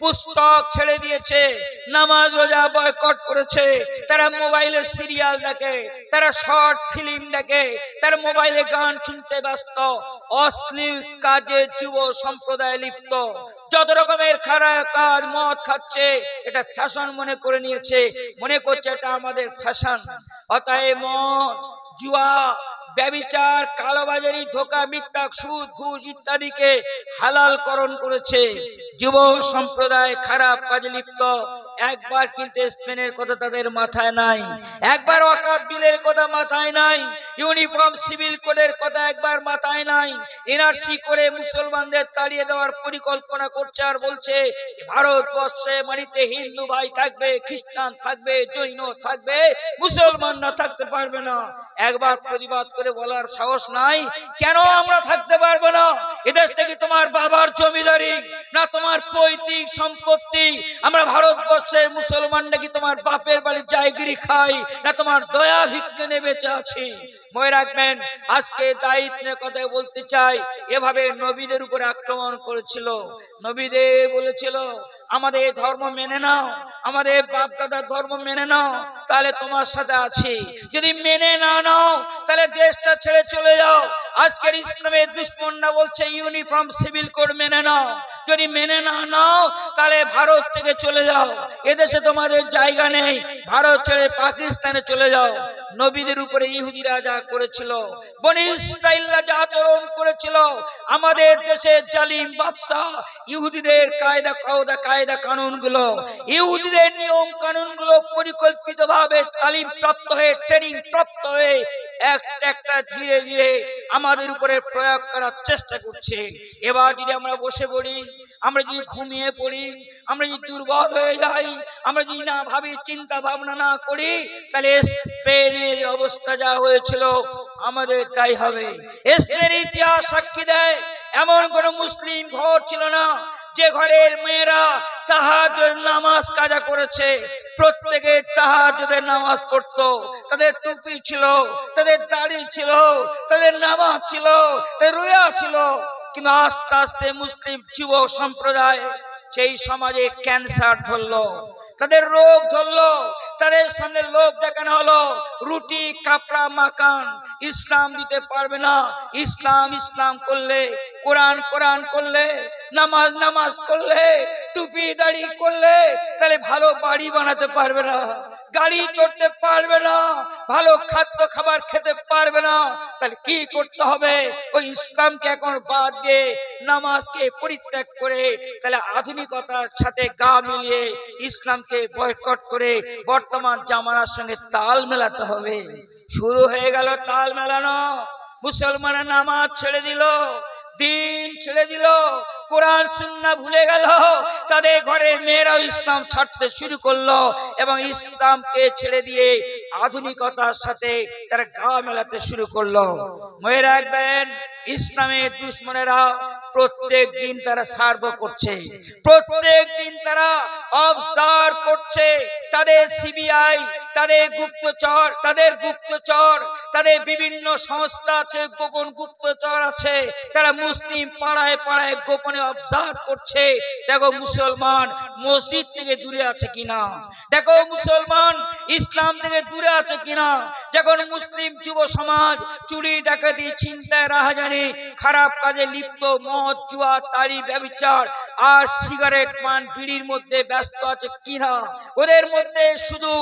পুস্তক ছেড়ে দিয়েছে, নামাজ রোজা বয়কট করেছে, তারা মোবাইলে সিরিয়াল দেখে, তারা শর্ট ফিল্ম দেখে, তারা মোবাইলে গান শুনতে ব্যস্ত, অশ্লীল কাজে যুব সম্প্রদায় লিপ্ত। যত রকমের খারাপ কাজ, মদ খাচ্ছে, এটা ফ্যাশন মনে করে নিয়েছে, মনে করছে এটা আমাদের ফ্যাশন। অতএব মদ, জুয়া, ব্যভিচার, কালোবাজারি, ধোঁকা, মিথ্যা, সুদ, ঘুষ ইত্যাদিকে হালালকরণ করেছে। যুব সম্প্রদায় খারাপ কাজে লিপ্ত। একবার কিন্তু স্পেনের কথা তাদের মাথায় নাই, একবার ওয়াকফ বিলের কথা মাথায় নাই, ইউনিফর্ম সিভিল কোডের কথা একবার মাথায় নাই। এনআরসি করে মুসলমানদের তাড়িয়ে দেওয়ার পরিকল্পনা করছে আর বলছে ভারতবর্ষে মাটিতে হিন্দু ভাই থাকবে, খ্রিস্টান থাকবে, জৈন থাকবে, মুসলমান না থাকতে পারবে না। একবার প্রতিবাদ করে বলার সাহস নাই? কেন আমরা থাকতে পারবো না? এদেশ থেকে তোমার বাবার জমিদারি না তোমার পৈতৃক সম্পত্তি? আমরা ভারতবর্ষের মুসলমান নাকি তোমার বাপের বাড়ির জায়গিরি খাই, না তোমার দয়া ভিক্ষে নিয়ে বেঁচে আছি? মনে রাখবেন, আজকে দায়িত্বের কথা বলতে চাই। এভাবে নবীদের উপরে আক্রমণ করেছিল। নবীদের বলেছিল আমাদের ধর্ম মেনে নাও, আমাদের বাপ দাদার ধর্ম মেনে নাও, তাহলে তোমার সাথে আছি। যদি মেনে না নাও তাহলে দেশটা ছেড়ে চলে যাও। আজকের ইসলামের দুশমনরা বলছে ইউনিফর্ম সিভিল কোড মেনে নাও, যদি মেনে না নাও তাহলে ভারত থেকে চলে যাও, এদেশে তোমাদের জায়গা নেই, ভারত ছেড়ে পাকিস্তানে চলে যাও। নবীদের উপরে ইহুদিরা যা করেছিল, বনি ইসরাঈলরা যা আচরণ করেছিল, আমাদের দেশের জালিম বাদশা ইহুদিদের কায়দা কানুন গুলো, ইহুদিদের নিয়ম কানুন গুলো পরিকল্পিতভাবে তালিম প্রাপ্ত হয়ে, ট্রেনিং প্রাপ্ত হয়ে একটা ধীরে ধীরে আমাদের উপরে প্রয়োগ করার চেষ্টা করছে। এবার যদি আমরা বসে পড়ি, আমরা যদি ঘুমিয়ে পড়ি, আমরা যদি দুর্বল হয়ে যাই, আমরা যদি না ভাবি, চিন্তা ভাবনা না করি, তাহলে স্পেনের অবস্থা যা হয়েছিল আমাদের তাই হবে। স্পেনের ইতিহাস সাক্ষী দেয় এমন কোন মুসলিম ঘর ছিল না যে ঘরের মেয়েরা তাহাজ্জুদ নামাজ কাজা করেছে। প্রত্যেকে তাহাজ্জুদের নামাজ পড়তো, তাদের টুপি ছিল, তাদের দাড়ি ছিল, তাদের নামাজ ছিল, তাদের রোজা ছিল। কিন্তু আস্তে আস্তে মুসলিম যুব সম্প্রদায় সেই সমাজে ক্যান্সার ধরলো, তাদের রোগ ধরলো, তাদের সামনে লোভ দেখানো হলো, রুটি কাপড়া মাকান, ইসলাম দিতে পারবে না। ইসলাম ইসলাম করলে, কোরআন কোরআন করলে, নামাজ নামাজ করলে, টুপি দাড়ি করলে তাহলে ভালো বাড়ি বানাতে পারবে না, গাড়ি চড়তে পারবে না, ভালো খাদ্য খাবার খেতে পারবে না। তাহলে কি করতে হবে? ওই ইসলামকে এখন বাদ দিয়ে, নামাজকে পরিত্যাগ করে, তাহলে আধুনিকতার সাথে গা মিলিয়ে ইসলামকে বয়কট করে বর্তমান জামানার সঙ্গে তাল মেলাতে হবে। শুরু হয়ে গেল তাল মেলানো। মুসলমানের নামাজ ছেড়ে দিল, দিন ছেড়ে দিল, কোরআন সুন্নাহ ভুলে গেল, তাদের ঘরে মেয়েরাও ইসলাম ছাড়তে শুরু করলো এবং ইসলামকে ছেড়ে দিয়ে আধুনিকতার সাথে তারা গা মেলাতে শুরু করলো। মনে রাখবেন, ইসলামের দুশমনেরা প্রত্যেক দিন তারা সার্ভ করছে, প্রত্যেক দিন তারা অবজার্ভ করছে। তাদের সিবিআই, তাদের গুপ্তচর, তাদের বিভিন্ন সংস্থা আছে, গোপন গুপ্তচর আছে, তারা মুসলিম পাড়ায় পাড়ায় গোপনে অবজার্ভ করছে। দেখো মুসলমান মসজিদ থেকে দূরে আছে কিনা, দেখো মুসলমান ইসলাম থেকে দূরে আছে কিনা। যখন মুসলিম যুব সমাজ চুরি ডাকাতি ছিনতাই রাহাজানি খারাপ কাজে লিপ্ত, মদ জুয়া তাড়ি ব্যভিচার আর সিগারেট পান বিড়ির মধ্যে ব্যস্ত আছে কিনা, ওদের মধ্যে শুধু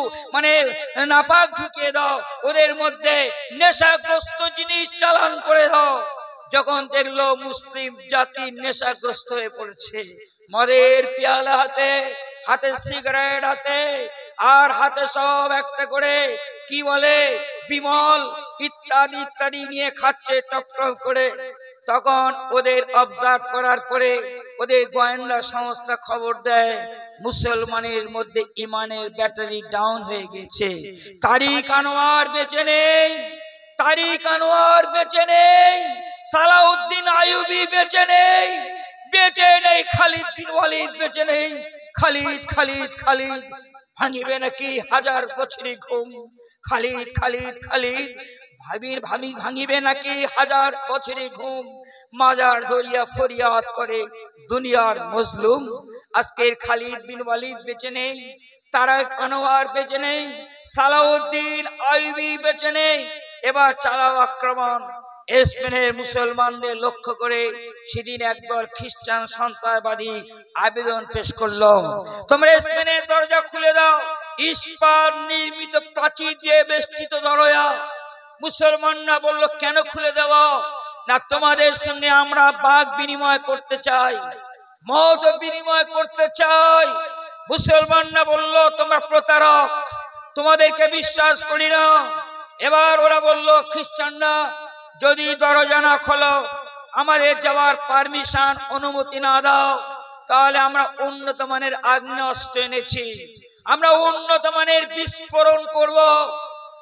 নাপাক ঢুকিয়ে দাও, ওদের মধ্যে নেশাগ্রস্ত জিনিস চালান করে দাও। যখন দেখলো মুসলিম জাতি নেশাগ্রস্ত হয়ে পড়েছে, মদের পেয়ালা হাতে, হাতে সিগারেট হাতে, আর হাতে সব একটা করে কি বলে বিমল ইত্যাদি ইত্যাদি নিয়ে খাচ্ছে টপ টপ করে, তখন ওদের অবজার্ভ করার পরে ওদের গোয়েন্দা সংস্থা খবর দেয় মুসলমানের মধ্যে ইমানের ব্যাটারি ডাউন হয়ে গেছে। তারিক আনোয়ার বেঁচে নেই, তারিক আনোয়ার বেঁচে নেই, সালাউদ্দিন আইয়ুবী বেঁচে নেই, বেঁচে নেই খালিদ বিন ওয়ালিদ বেঁচে নেই। খালিদ খালিদ খালিদ ভাঙিবে নাকি হাজার বছরের ঘুম, খালিদ খালিদ খালিদ ভাঙিবে নাকি হাজার বছরের ঘুম। মাজার ধরিয়া ফরিয়াদ করে দুনিয়ার মজলুম। আজকের খালিদ বিন ওয়ালিদ বেঁচে নেই, তারিক আনোয়ার বেঁচে নেই, সালাউদ্দিন আইয়ুবী বেঁচে নেই। এবার চালাও আক্রমণ স্পেনের মুসলমানদের লক্ষ্য করে। সেদিন একদল খ্রিস্টান সন্ত্রাসবাদী আবেদন পেশ করলো, তোমরা স্পেনের দরজা খুলে দাও, ইস্পাত নির্মিত প্রাচীর দিয়ে বেষ্টিত দরজা, মুসলমানরা বলল, কেন খুলে দেব না? তোমাদের সঙ্গে আমরা বাক বিনিময় করতে চাই, মত বিনিময় করতে চাই। মুসলমানরা বলল, তোমরা প্রতারক, তোমাদেরকে বিশ্বাস করি না। এবার ওরা বলল, খ্রিস্টানরা, যদি দরজা না খোলো, আমাদের যাওয়ার পারমিশন, অনুমতি না দাও, তাহলে আমরা উন্নত মানের আগ্নেয়াস্ত্র এনেছি, আমরা উন্নত মানের বিস্ফোরণ করব,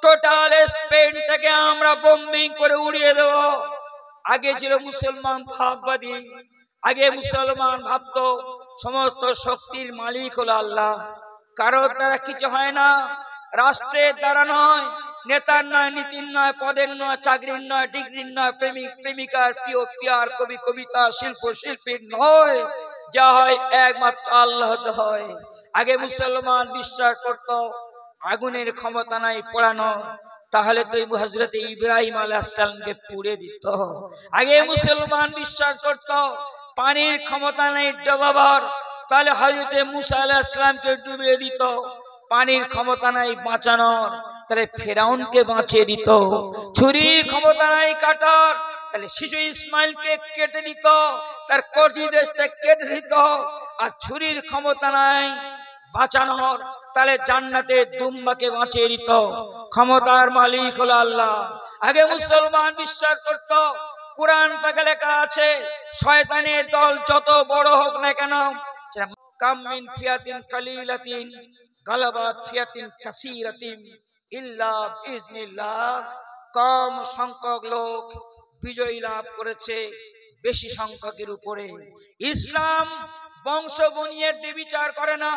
টোটাল স্পেনটাকে আমরা বোম্বিং করে উড়িয়ে দেব। আগে ছিল মুসলমান ভাববাদী, আগে মুসলমান ভাবতো সমস্ত শক্তির মালিক হলো আল্লাহ, কারোর দ্বারা কিছু হয় না, রাষ্ট্রের দ্বারা নয়, নেতার নয়, নীতির নয়, পদের নয়, চাকরির নয়, ডিগ্রির নয়, প্রেমিক প্রেমিকার, প্রিয় প্রিয়ার, কবি কবিতা, শিল্প শিল্পীর নয়, যা হয় একমাত্র আল্লাহ হয়। আগে মুসলমান বিশ্বাস করত আগুনের ক্ষমতা নাই পোড়ানো, তাহলে তো হযরত ইব্রাহিম আলাইহিস সালামকে পুড়ে দিত। আগে মুসলমান বিশ্বাস করত পানির ক্ষমতা নেই ডোবাবার, তাহলে হযরত মুসা আলাইহিস সালামকে ডুবিয়ে দিত। পানির ক্ষমতা নাই বাঁচানোর, তাহলে ফেরাউনকে বাঁচিয়ে দিত। ছুরির ক্ষমতা নাই কাটার, তাহলে শিশু ইসমাইলকে কেটে দিত, তার কটি দেশটা কেটে দিত। আর ছুরির ক্ষমতা নাই বাঁচানোর, তাহলে জান্নাতে দুম্বাকে বাঁচিয়ে দিত। ক্ষমতার মালিক হলো আল্লাহ। আগে মুসলমান বিশ্বাস করত, কুরআন পাকে লেখা আছে, শয়তানের দল যত বড় হোক না কেন, কাম মিন ফিয়াতিন কালিলাতিন গালাবাত ফিয়াতিন কাসীরাতিন ইল্লা বিইজনিল্লাহ, কম সংখ্যক লোক বিজয় লাভ করেছে বেশি সংখ্যকের উপরে। ইসলাম বংশ বনিয়ে বিচার করে না,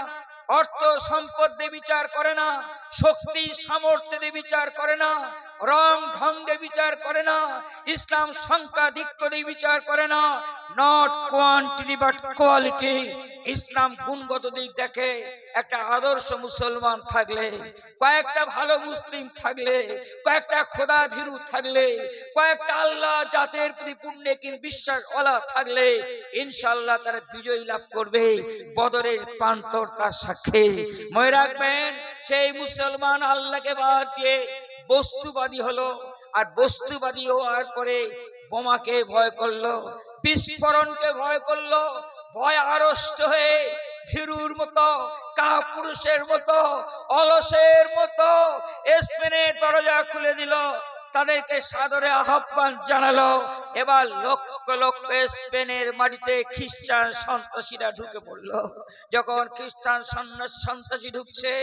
অর্থ সম্পদ দিয়ে বিচার করে না, শক্তি সামর্থ্য দিয়ে বিচার করে না, রং ঢং দিয়ে বিচার করে না, ইসলাম সংখ্যাধিক্য দিয়ে বিচার করে না, নট কোয়ান্টিটি বাট কোয়ালিটি। ইসলাম গুণগত দিক দেখে। একটা আদর্শ মুসলমান থাকলে, কয়েকটা ভালো মুসলিম থাকলে, কয়েকটা খোদা ভীরু থাকলে, কয়েকটা আল্লাহ জাতের প্রতি পুণ্যহীন বিশ্বাস ওয়ালা থাকলে ইনশাআল্লাহ তারা বিজয় লাভ করবে বদরের প্রান্তর তার সাক্ষী। মনে রাখবেন, সেই মুসলমান আল্লাহকে বাদ দিয়ে বস্তুবাদী হলো, আর বস্তুবাদী হওয়ার পরে বোমাকে ভয় করলো, বিস্ফোরণকে ভয় করলো, ভয় আড়ষ্ট হয়ে ভীরুর মতো, কাপুরুষের মতো, অলসের মতো স্পেনের দরজা খুলে দিল, তাদেরকে সাদরে আহ্বান জানালো। এবার লক্ষ লক্ষ স্পেনের মাটিতে খ্রিস্টান সন্ত্রাসীরা ঢুকে পড়লো। যখন খ্রিস্টান সন্ত্রাসী ঢুকছে,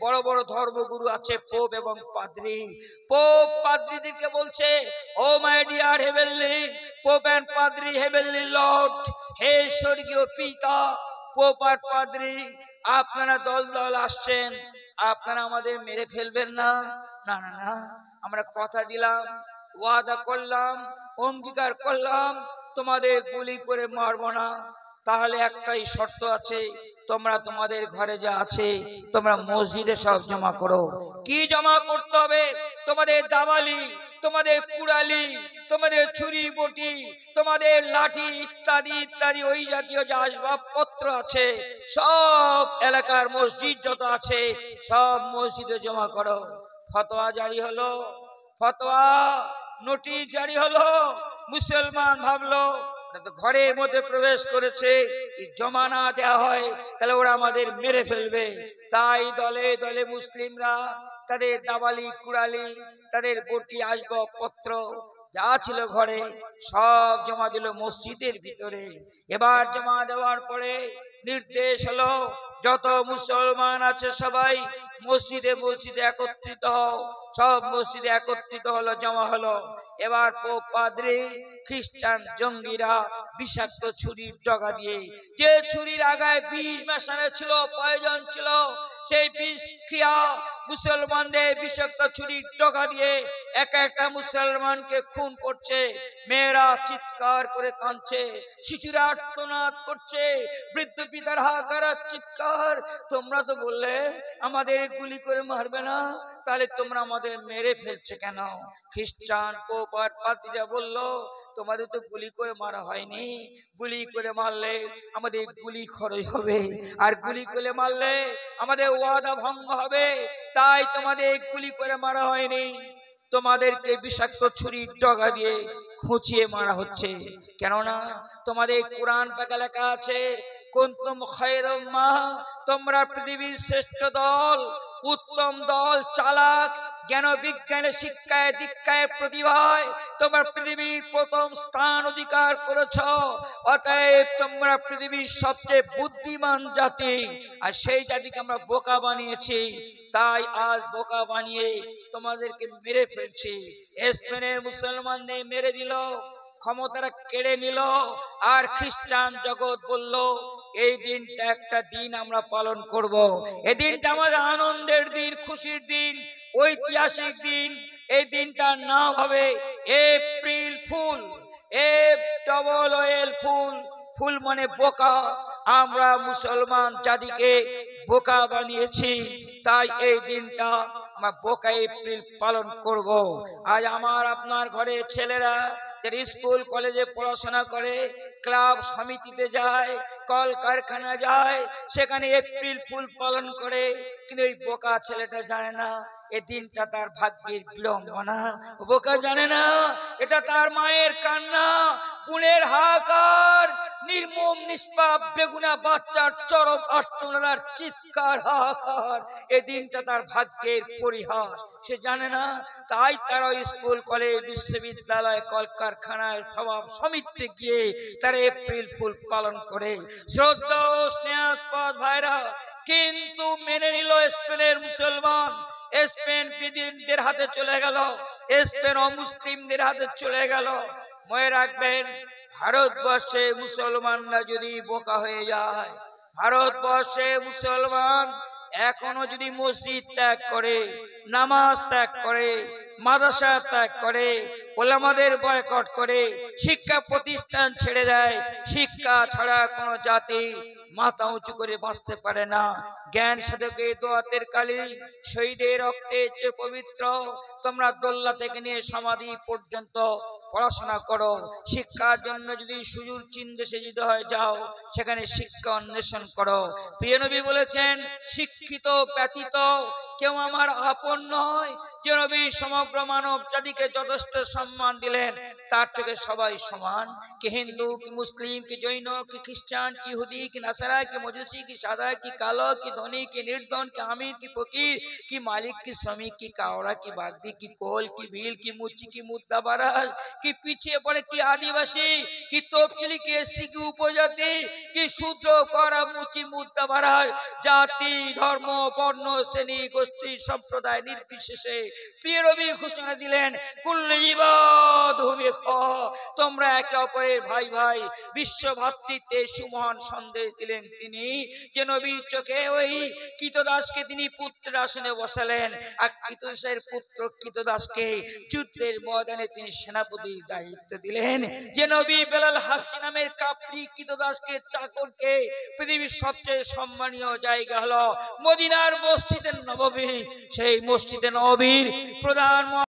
বড় বড় ধর্মগুরু আছে, পোপ এবং পাদ্রী, পোপ পাদ্রীদেরকে বলছে, oh my dear heavenly Pope and পাদ্রী, হেভেনলি লর্ড, হে স্বর্গীয় পিতা, পোপ আর পাদ্রী, আপনারা দল দল আসছেন, আপনারা আমাদের মেরে ফেলবেন না? না না না, আমরা কথা দিলাম, ওয়াদা করলাম, অঙ্গীকার করলাম, তোমাদের গুলি করে মারবো না। তাহলে একটাই শর্ত আছে, তোমরা তোমাদের ঘরে যা আছে তোমরা মসজিদে সব জমা করো। কি জমা করতে হবে? তোমাদের দাবালি, তোমাদের কুড়ালি, তোমাদের ছুরি বটি, তোমাদের লাঠি ইত্যাদি ইত্যাদি ওই জাতীয় যে আসবাবপত্র আছে সব এলাকার মসজিদ যত আছে সব মসজিদে জমা করো। ফতোয়া জারি হলো, ফতোয়া নোটিশ জারি হলো। মুসলমান ভাবলো ঘরের মধ্যে প্রবেশ করেছে, জমা না দেওয়া হয় তাহলে ওরা আমাদের মেরে ফেলবে। তাই দলে দলে মুসলিমরা তাদের দাবালি কুড়ালি, তাদের বটি আসবাবপত্র যা ছিল ঘরে সব জমা দিল মসজিদের ভিতরে। এবার জমা দেওয়ার পরে নির্দেশ হলো, যত মুসলমান আছে সবাই মসজিদে মসজিদে একত্রিত হও। সব মসজিদে একত্রিত হলো, জমা হলো। এবার পোপ পাদ্রী খ্রিস্টান জঙ্গিরা বিষাক্ত ছুরির ডগা দিয়ে, যে ছুরির আগায় বিষ মেশানো ছিল, পয়জন ছিল, সেই বিষ খিয়া মুসলমানদের বিষাক্ত ছুরির ডগা দিয়ে এক একটা মুসলমানকে খুন করছে। মেয়েরা চিৎকার করে কাঁদছে, শিশুরা আর্তনাদ করছে, বৃদ্ধ পিতার হাহাকার চিৎকার। তোমরা তো বললে আমাদের গুলি করে মারবে না, তাহলে তোমরা আমাদের মেরে ফেলছে কেন? খ্রিস্টান পোপ আর পাদ্রীরা বলল, তোমাদের তো গুলি করে মারা হয়নি, গুলি করে মারলে আমাদের গুলি খরচ হবে, আর গুলি করে মারলে আমাদের ওয়াদা ভঙ্গ হবে, তাই তোমাদের গুলি করে মারা হয়নি। তোমাদেরকে বিষাক্ত ছুরির ডগা দিয়ে খুঁচিয়ে মারা হচ্ছে। কেননা তোমাদের কোরআন পাকে লেখা আছে, কুনতুম খায়রা উম্মাহ, তোমরা পৃথিবীর শ্রেষ্ঠ দল, উত্তম দল, চালাক, জ্ঞান বিজ্ঞানে শিক্ষায় দীক্ষায় প্রতিভায় তোমরা পৃথিবীর প্রথম স্থান অধিকার করেছ। অতএব তোমরা পৃথিবীর সবচেয়ে বুদ্ধিমান জাতি, আর সেই জাতিকে আমরা বোকা বানিয়েছি। তাই আজ বোকা বানিয়ে তোমাদেরকে মেরে ফেলছি। স্পেনের মুসলমানদের মেরে দিল, ক্ষমতাটা কেড়ে নিল, আর খ্রিস্টান জগৎ বলল এই দিনটা একটা দিন আমরা পালন করব। এই দিনটা আমাদের আনন্দের দিন, খুশির দিন, ঐতিহাসিক দিন। এই দিনটার নাম হবে এপ্রিল ফুল। FOOL ফুল, ফুল মানে বোকা। আমরা মুসলমান জাতিকে বোকা বানিয়েছি, তাই এই দিনটা আমরা বোকা এপ্রিল পালন করব। আজ আমার আপনার ঘরে ছেলেরা স্কুল কলেজে পড়াশোনা করে, ক্লাব সমিতিতে যায়, কল কারখানা যায়, সেখানে এপ্রিল ফুল পালন করে। কিন্তু এই বোকা ছেলেটা জানে না এই দিনটা তার ভাগ্যের বিড়ম্বনা। বোকা জানে না এটা তার মায়ের কান্না, বোনের হাহাকার, নির্মম নিষ্পাপ বেগুনা বাচ্চার চরম আর্তনাদার চিৎকার, হাহাকার। এই দিনটা তার ভাগ্যের পরিহাস, সে জানে না। তাই তারা স্কুল কলেজ বিশ্ববিদ্যালয় কল কারখানায় সভা সমিতিতে গিয়ে তারা এপ্রিল ফুল পালন করে। শ্রদ্ধা ও স্নেহাস্পদ ভাইরা, কিন্তু মেনে নিল স্পেনের মুসলমান। স্পেন বিদেশীদের হাতে চলে গেল, স্পেন অমুসলিমদের হাতে চলে গেল। মনে রাখবেন, ভারতবর্ষে মুসলমানরা যদি বোকা হয়ে যায়, ভারতবর্ষে মুসলমান এখনো যদি মসজিদ ত্যাগ করে, নামাজ ত্যাগ করে, মাদ্রাসা ত্যাগ করে, ওলামাদের বয়কট করে, শিক্ষা প্রতিষ্ঠান ছেড়ে দেয়, শিক্ষা ছাড়া কোনো জাতি মাথা উঁচু করে বাঁচতে পারে না। জ্ঞান সাধকে দোয়াতের কালি, শহীদের রক্তের চেয়ে পবিত্র। তোমরা দোল্লা থেকে নিয়ে সমাধি পর্যন্ত পড়াশোনা করো। শিক্ষার জন্য যদি সুদূর চীন দেশে যেতে হয় যাও, সেখানে শিক্ষা অন্বেষণ করো। প্রিয় নবী বলেছেন, শিক্ষিত ব্যতীত কেউ আমার আপন নয়। যে নবী সমগ্র মানব জাতিকে যথেষ্ট সম্মান দিলেন, তার চোখে সবাই সমান। কি হিন্দু, কি মুসলিম, কি জৈন, কি খ্রিস্টান, কি ইহুদি, কি নাসারা, কি মজুসি, কি সাদা, কি কালো, কি ধনী, কি নির্ধন, কি আমির, কি ফকির, কি মালিক, কি শ্রমিক, কি কাওড়া, কি বাগদি, কি কোল, কি ভিল, কি মুচি, কি মুদ্রাবারাস, কি পিছিয়ে পড়ে, কি আদিবাসী, কি তফসিলি, কি এসসি, কি উপজাতি, কি শূদ্র, করা, মুচি, মুদ্রাবারাস, জাতি, ধর্ম, বর্ণ, শ্রেণী, গোষ্ঠী, সম্প্রদায় নির্বিশেষে প্রিয় নবী ঘোষণা দিলেন, কুল্লু ইবাদুহু বিখা, তোমরা একে অপরের ভাই ভাই। বিশ্ব ভ্রাতৃত্বের সুমহান সন্দেশ দিলেন তিনি, যে নবীর চোখে ওই কৃতদাসকে তিনি পুত্রের আসনে বসালেন, আর কৃতদাসের পুত্র কৃতদাসকে যুদ্ধের ময়দানে তিনি সেনাপতির দায়িত্ব দিলেন। যে নবী বেলাল হাবশী নামের কাফরি কৃতদাসকে, চাকরকে পৃথিবীর সবচেয়ে সম্মানীয় জায়গা হলো মদিনার মসজিদে নববী, সেই মসজিদে নববীর প্রধান